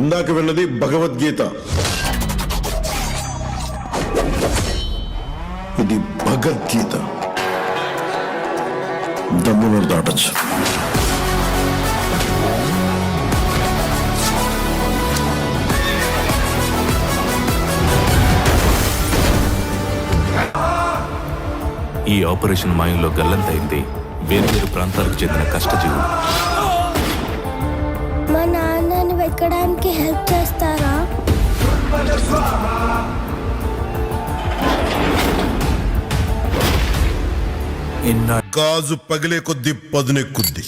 ఇందాక విన్నది భగవద్గీత, ఇది భగవద్గీత. దమ్మును దాటచ్చు. ఈ ఆపరేషన్ మాయంలో గల్లంతైంది వేర్వేరు ప్రాంతాలకు చెందిన కష్టజీవులు. మా నాన్నని వెతకడానికి హెల్ప్ చేస్తారా? గాజు పగిలే కొద్ది పదునెక్కుద్ది.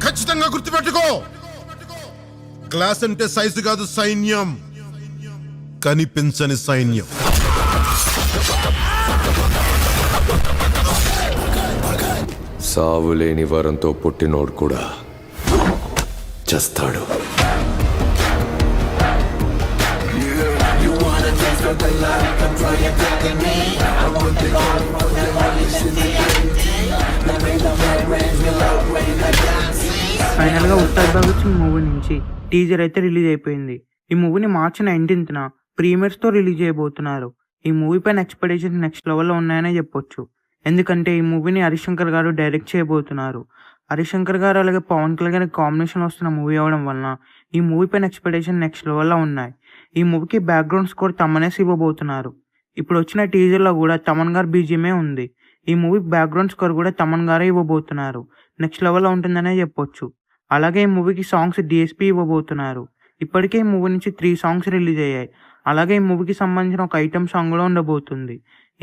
ఖచ్చితంగా గుర్తుపెట్టుకో, గ్లాస్ అంటే సైజు కాదు, సైన్యం, కనిపించని సైన్యం. సావులేని వరంతో పుట్టినోడు కూడా చస్తాడు. ఫైనల్ గా ఉత్తర్ భగత్ సింగ్ మూవీ నుంచి టీజర్ అయితే రిలీజ్ అయిపోయింది. ఈ మూవీని మార్చి 19th ప్రీమియర్స్ తో రిలీజ్ చేయబోతున్నారు. ఈ మూవీ పైన ఎక్స్పెక్టేషన్స్ నెక్స్ట్ లెవెల్లో ఉన్నాయనే చెప్పొచ్చు. ఎందుకంటే ఈ మూవీని హరిశంకర్ గారు డైరెక్ట్ చేయబోతున్నారు. హరిశంకర్ గారు అలాగే పవన్ కళ్యాణ్ కాంబినేషన్ వస్తున్న మూవీ అవడం వలన ఈ మూవీ పైన ఎక్స్పెక్టేషన్ నెక్స్ట్ లెవెల్లో ఉన్నాయి. ఈ మూవీకి బ్యాక్గ్రౌండ్ స్కోర్ తమనేసి ఇవ్వబోతున్నారు. ఇప్పుడు వచ్చిన టీజర్ లో కూడా తమన్ గారు బీజిఎమే ఉంది. ఈ మూవీ బ్యాక్గ్రౌండ్ స్కోర్ కూడా తమన్ గారే ఇవ్వబోతున్నారు. నెక్స్ట్ లెవెల్లో ఉంటుందనే చెప్పొచ్చు. అలాగే ఈ మూవీకి సాంగ్స్ డిఎస్పీ ఇవ్వబోతున్నారు. ఇప్పటికే ఈ మూవీ నుంచి 3 సాంగ్స్ రిలీజ్ అయ్యాయి. అలాగే ఈ మూవీకి సంబంధించిన ఒక ఐటమ్ సాంగ్ కూడా ఉండబోతుంది.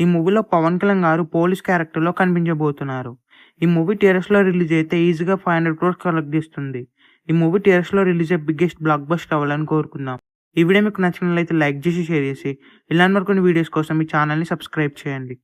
ఈ మూవీలో పవన్ కళ్యాణ్ గారు పోలీస్ క్యారెక్టర్ లో కనిపించబోతున్నారు. ఈ మూవీ థియేటర్స్ లో రిలీజ్ అయితే ఈజీగా 500 crores కలెక్ట్ చేస్తుంది. ఈ మూవీ థియేటర్స్ లో రిలీజ్ అయ్యే బిగ్గెస్ట్ బ్లాక్ బస్టర్ అవ్వాలని కోరుకుందాం. ఈ వీడియో మీకు నచ్చినట్లయితే లైక్ చేసి షేర్ చేసి ఇలాంటి మరికొన్ని వీడియోస్ కోసం ఈ ఛానల్ని సబ్స్క్రైబ్ చేయండి.